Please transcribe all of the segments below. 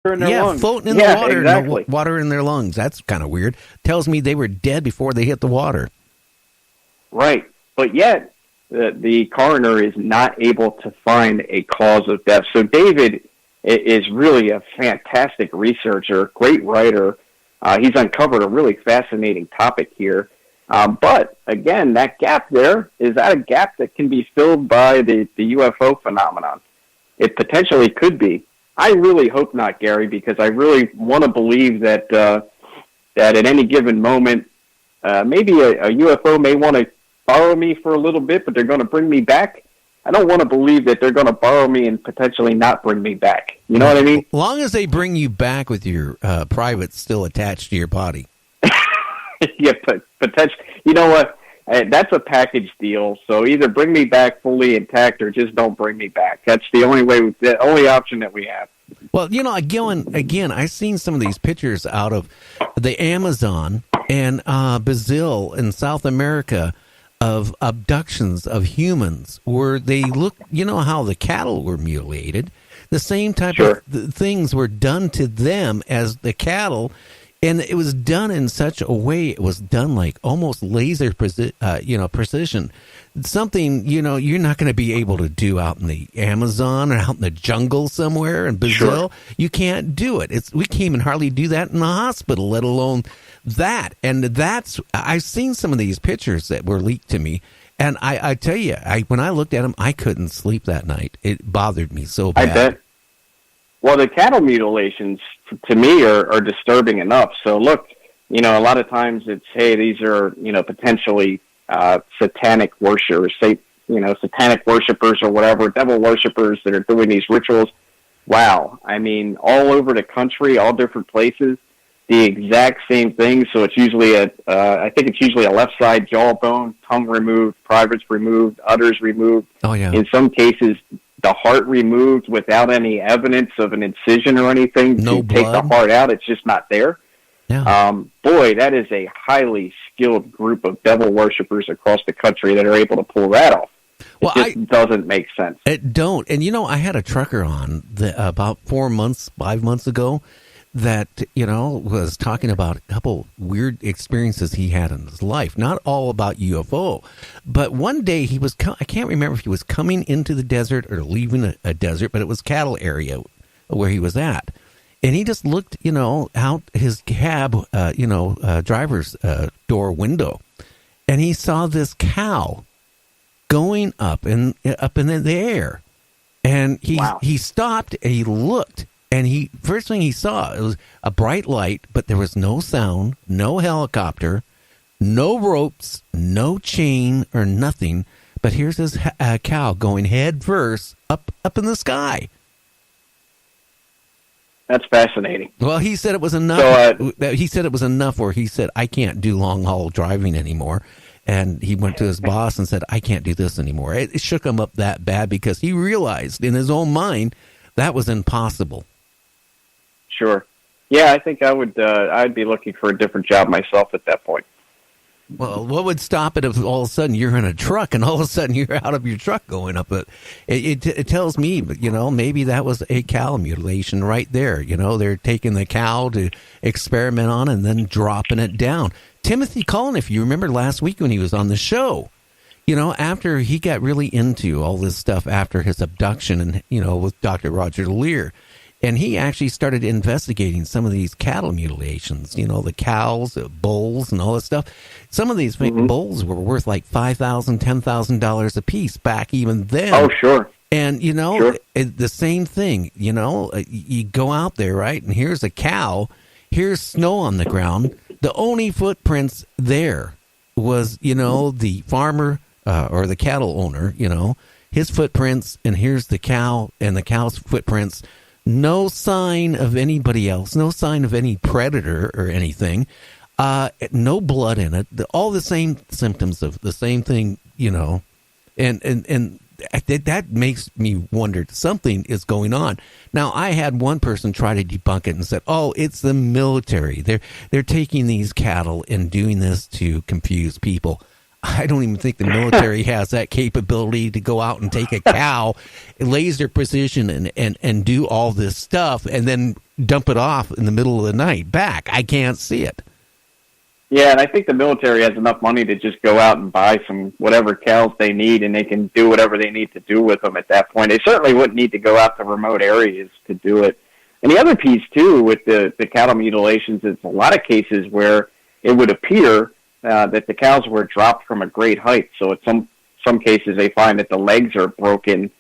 in their lungs. Floating in the water, exactly. no water in their lungs. That's kind of weird. Tells me they were dead before they hit the water. Right, but yet the coroner is not able to find a cause of death. So David is really a fantastic researcher, great writer. He's uncovered a really fascinating topic here. But again, that gap there, is that a gap that can be filled by the UFO phenomenon? It potentially could be. I really hope not, Gary, because I really want to believe that that at any given moment, maybe a UFO may want to borrow me for a little bit, but they're going to bring me back. I don't want to believe that they're going to borrow me and potentially not bring me back. You know what I mean? As long as they bring you back with your privates still attached to your body. Yeah, potentially. You know what? That's a package deal. So either bring me back fully intact or just don't bring me back. That's the only option that we have. Well, you know, again, I've seen some of these pictures out of the Amazon and Brazil in South America of abductions of humans where they look, you know how the cattle were mutilated. The same type of things were done to them as the cattle. And it was done in such a way, it was done like almost laser precision. Something, you know, you're not going to be able to do out in the Amazon or out in the jungle somewhere in Brazil. Sure. You can't do it. We can't even hardly do that in the hospital, let alone that. And I've seen some of these pictures that were leaked to me. And I tell you, when I looked at them, I couldn't sleep that night. It bothered me so bad. I bet. Well, the cattle mutilations, to me, are disturbing enough. So, look, you know, a lot of times it's, hey, these are, you know, potentially satanic worshipers, satanic worshipers or whatever, devil worshipers that are doing these rituals. Wow. I mean, all over the country, all different places, the exact same thing. So it's usually I think it's usually a left side jawbone, tongue removed, privates removed, udders removed. Oh, yeah. In some cases, the heart removed without any evidence of an incision or anything to take the heart out. It's just not there. Yeah. Boy, that is a highly skilled group of devil worshipers across the country that are able to pull that off. Well, it just doesn't make sense. It don't. And, you know, I had a trucker on about 5 months ago that, you know, was talking about a couple weird experiences he had in his life. Not all about UFO, but one day he was, I can't remember if he was coming into the desert or leaving a desert, but it was cattle area where he was at. And he just looked, you know, out his cab, driver's door window, and he saw this cow going up in the air. And he stopped and he looked. And first thing he saw, it was a bright light, but there was no sound, no helicopter, no ropes, no chain or nothing. But here's this cow going head first up in the sky. That's fascinating. Well, he said it was enough. He said it was enough where he said, I can't do long haul driving anymore. And he went to his boss and said, I can't do this anymore. It shook him up that bad because he realized in his own mind that was impossible. Sure. Yeah, I think I'd be looking for a different job myself at that point. Well, what would stop it if all of a sudden you're in a truck and all of a sudden you're out of your truck going up? It tells me, you know, maybe that was a cow mutilation right there. You know, they're taking the cow to experiment on and then dropping it down. Timothy Cullen, if you remember last week when he was on the show, you know, after he got really into all this stuff after his abduction and, you know, with Dr. Roger Lear. And he actually started investigating some of these cattle mutilations, you know, the cows, the bulls, and all this stuff. Some of these bulls were worth like $5,000, $10,000 a piece back even then. Oh, sure. And, you know, the same thing, you know, you go out there, right, and here's a cow, here's snow on the ground. The only footprints there was, you know, the farmer or the cattle owner, you know, his footprints, and here's the cow and the cow's footprints. No sign of anybody else, no sign of any predator or anything, no blood in it, all the same symptoms of the same thing, you know, and that makes me wonder something is going on. Now, I had one person try to debunk it and said, oh, it's the military. They're taking these cattle and doing this to confuse people. I don't even think the military has that capability to go out and take a cow, laser precision, and do all this stuff, and then dump it off in the middle of the night back. I can't see it. Yeah, and I think the military has enough money to just go out and buy some whatever cows they need, and they can do whatever they need to do with them at that point. They certainly wouldn't need to go out to remote areas to do it. And the other piece, too, with the cattle mutilations is a lot of cases where it would appear that the cows were dropped from a great height. So in some cases they find that the legs are broken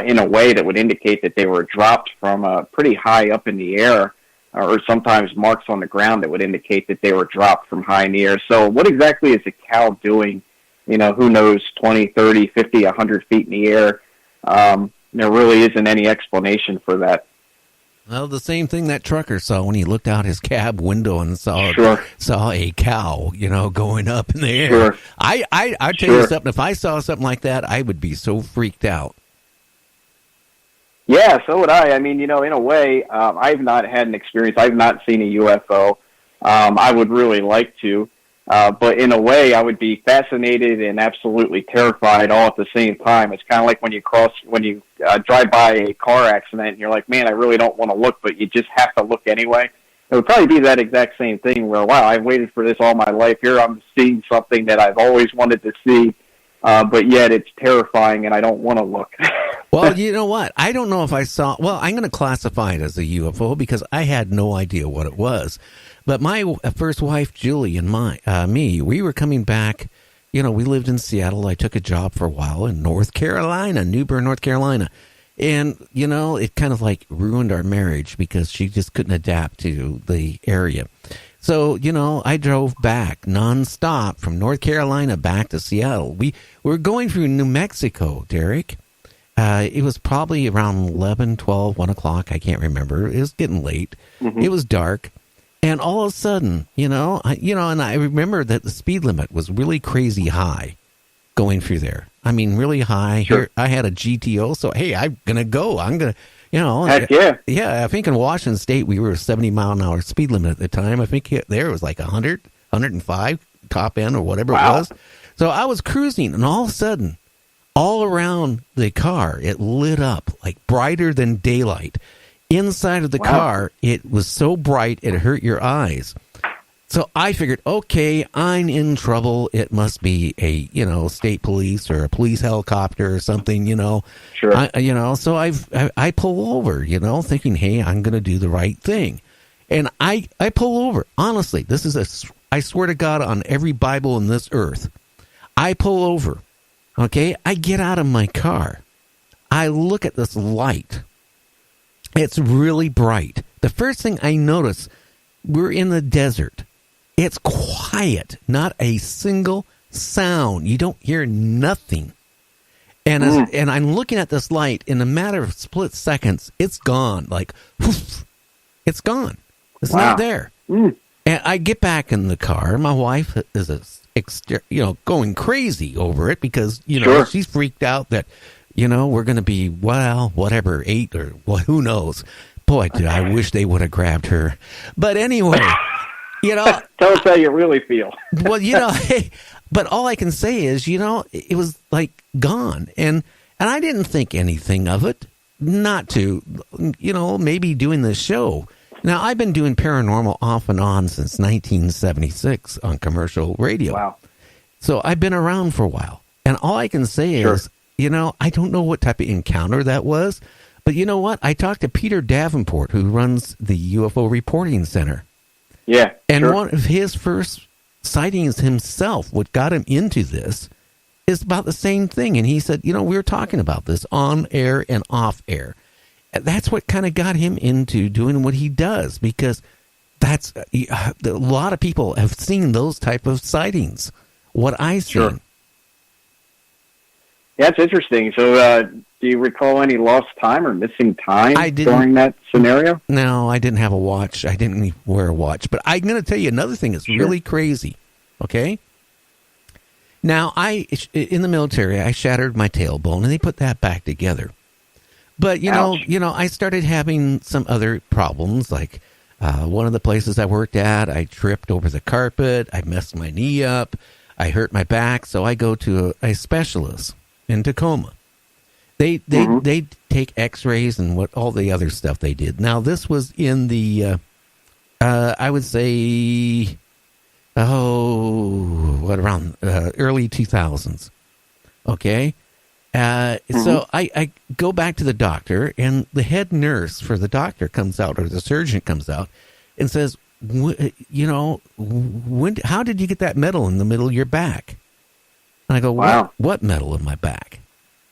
in a way that would indicate that they were dropped from pretty high up in the air, or sometimes marks on the ground that would indicate that they were dropped from high in the air. So what exactly is a cow doing, who knows, 20, 30, 50, 100 feet in the air? There really isn't any explanation for that. Well, the same thing that trucker saw when he looked out his cab window and saw a cow, going up in the air. Sure. I'd tell you something. If I saw something like that, I would be so freaked out. Yeah, so would I. I mean, in a way, I've not had an experience. I've not seen a UFO. I would really like to. But in a way, I would be fascinated and absolutely terrified all at the same time. It's kind of like when you drive by a car accident and you're like, man, I really don't want to look, but you just have to look anyway. It would probably be that exact same thing where, wow, I've waited for this all my life. Here I'm seeing something that I've always wanted to see, but yet it's terrifying and I don't want to look. Well, you know what? I don't know if I saw... Well, I'm going to classify it as a UFO because I had no idea what it was. But my first wife, Julie, and me, we were coming back. We lived in Seattle. I took a job for a while in North Carolina, New Bern, North Carolina. And, it kind of like ruined our marriage because she just couldn't adapt to the area. So, I drove back nonstop from North Carolina back to Seattle. We were going through New Mexico, Derek. It was probably around 11, 12, 1 o'clock. I can't remember. It was getting late. Mm-hmm. It was dark. And all of a sudden, and I remember that the speed limit was really crazy high going through there. I mean, really high. Sure. Here, I had a GTO, so, hey, I'm going to go. I'm going to, Heck yeah. Yeah, I think in Washington State, we were a 70-mile-an-hour speed limit at the time. I think there was like 100, 105, top end or whatever it was. So I was cruising, and all of a sudden, all around the car, it lit up like brighter than daylight. Inside of the car, it was so bright it hurt your eyes. So I figured, okay, I'm in trouble. It must be a, state police or a police helicopter or something, Sure. So I pull over, thinking, hey, I'm going to do the right thing. And I pull over. Honestly, I swear to God on every Bible in this earth, I pull over. Okay, I get out of my car. I look at this light. It's really bright. The first thing I notice, we're in the desert. It's quiet, not a single sound. You don't hear nothing. And and I'm looking at this light, in a matter of split seconds, it's gone. Like, whoosh, it's gone. It's not there. And I get back in the car. My wife is going crazy over it because, Sure. she's freaked out that, we're going to be, whatever, 8 or who knows. Boy, did I wish they would have grabbed her. But anyway, Tell us how you really feel. Well, but all I can say is, it was like gone. And I didn't think anything of it, not to, maybe doing this show. Now, I've been doing paranormal off and on since 1976 on commercial radio. Wow. So I've been around for a while. And all I can say is, I don't know what type of encounter that was. But you know what? I talked to Peter Davenport, who runs the UFO Reporting Center. Yeah. And one of his first sightings himself, what got him into this, is about the same thing. And he said, we were talking about this on air and off air. That's what kind of got him into doing what he does, because a lot of people have seen those type of sightings, what I've seen. Sure. Yeah, it's interesting. So do you recall any lost time or missing time during that scenario? No, I didn't have a watch. I didn't wear a watch. But I'm going to tell you another thing that's really crazy, okay? Now, in the military, I shattered my tailbone, and they put that back together. But, I started having some other problems, like one of the places I worked at, I tripped over the carpet, I messed my knee up. I hurt my back, so I go to a specialist in Tacoma. They take X-rays and what all the other stuff they did. Now this was in the I would say around early 2000s. Okay. So I go back to the doctor, and the head nurse for the doctor comes out, or the surgeon comes out, and says, how did you get that metal in the middle of your back? And I go, wow. What metal in my back?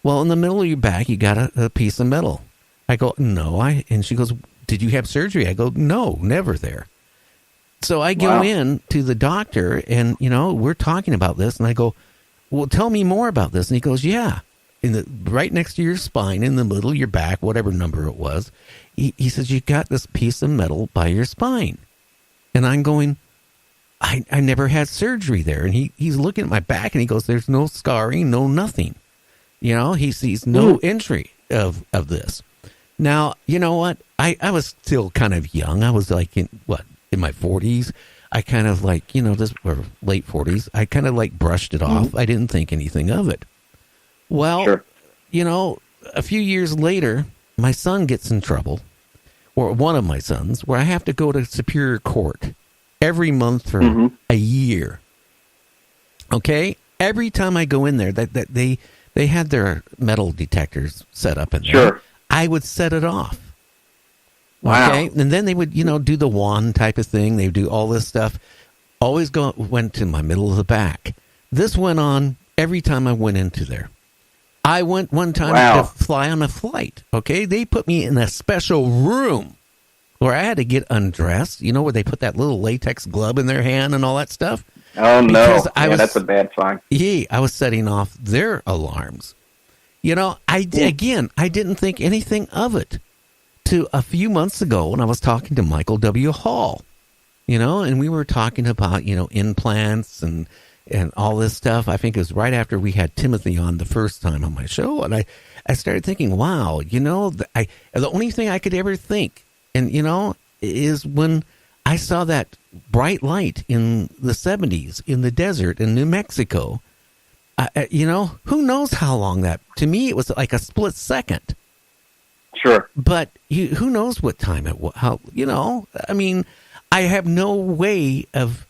Well, in the middle of your back, you got a piece of metal. I go, no. And she goes, did you have surgery? I go, no, never there. So I go in to the doctor, and, we're talking about this, and I go, well, tell me more about this. And he goes, yeah. Right next to your spine, in the middle of your back, whatever number it was, he says, you got this piece of metal by your spine. And I'm going, I never had surgery there. And he's looking at my back, and he goes, there's no scarring, no nothing. He sees no entry of this. Now, you know what? I was still kind of young. I was like in my 40s. I kind of or late 40s. I kind of brushed it off. I didn't think anything of it. Well, sure. A few years later, my son gets in trouble, or one of my sons, where I have to go to Superior Court every month for a year. Okay? Every time I go in there, that they had their metal detectors set up in there. Sure. I would set it off. Wow. Okay? And then they would, do the wand type of thing. They would do all this stuff. Always went to my middle of the back. This went on every time I went into there. I went one time to fly on a flight, okay? They put me in a special room where I had to get undressed, where they put that little latex glove in their hand and all that stuff. Oh, no. That's a bad sign. Yeah, I was setting off their alarms. I didn't think anything of it to a few months ago when I was talking to Michael W. Hall, and we were talking about, implants and all this stuff. I think it was right after we had Timothy on the first time on my show. And I started thinking, wow, the only thing I could ever think, and, is when I saw that bright light in the 70s in the desert in New Mexico. Who knows how long that, to me, it was like a split second. Sure. But who knows what time it was, I have no way of,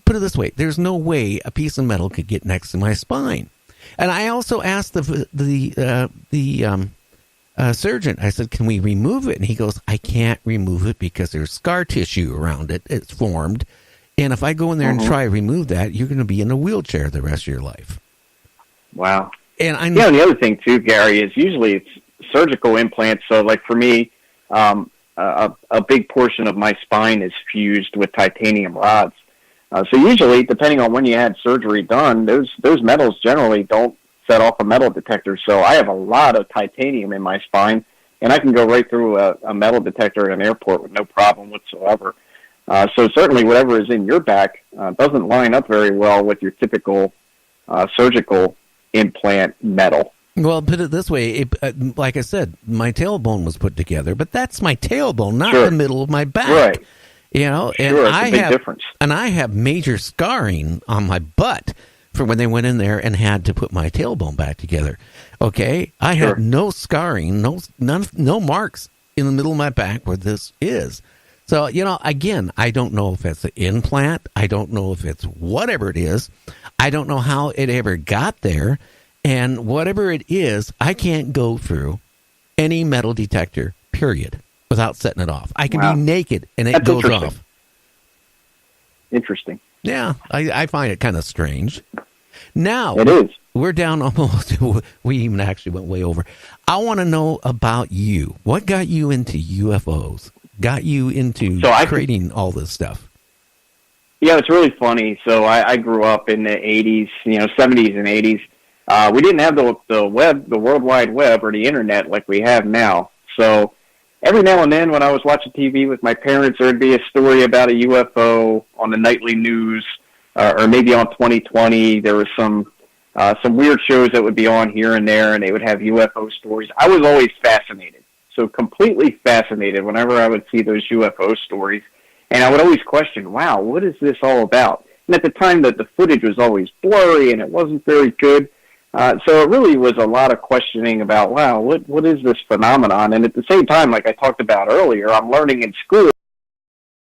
put it this way, there's no way a piece of metal could get next to my spine. And I also asked the surgeon, I said, can we remove it? And he goes, I can't remove it because there's scar tissue around it. It's formed. And if I go in there and try to remove that, you're going to be in a wheelchair the rest of your life. Wow. And and the other thing too, Gary, is usually it's surgical implants. So like for me, a big portion of my spine is fused with titanium rods. So usually, depending on when you had surgery done, those metals generally don't set off a metal detector. So I have a lot of titanium in my spine, and I can go right through a metal detector at an airport with no problem whatsoever. So certainly whatever is in your back doesn't line up very well with your typical surgical implant metal. Well, put it this way, like I said, my tailbone was put together, but that's my tailbone, not the middle of my back. Right. And it's a big difference. And I have major scarring on my butt from when they went in there and had to put my tailbone back together. Okay, I have no scarring, no marks in the middle of my back where this is. So again, I don't know if it's an implant. I don't know if it's whatever it is. I don't know how it ever got there, and whatever it is, I can't go through any metal detector. Period. Without setting it off. I can be naked and it goes off. Interesting. Yeah, I find it kind of strange. Now, it is. We're down almost, we even actually went way over. I want to know about you. What got you into UFOs? Got you into creating all this stuff? Yeah, it's really funny. So I grew up in the 80s, 70s and 80s. We didn't have the web, the World Wide Web or the internet like we have now. So every now and then when I was watching TV with my parents, there would be a story about a UFO on the nightly news, or maybe on 2020. There was some weird shows that would be on here and there, and they would have UFO stories. I was always fascinated, so completely fascinated whenever I would see those UFO stories. And I would always question, wow, what is this all about? And at the time, that the footage was always blurry and it wasn't very good. So it really was a lot of questioning about, wow, what is this phenomenon? And at the same time, like I talked about earlier, I'm learning in school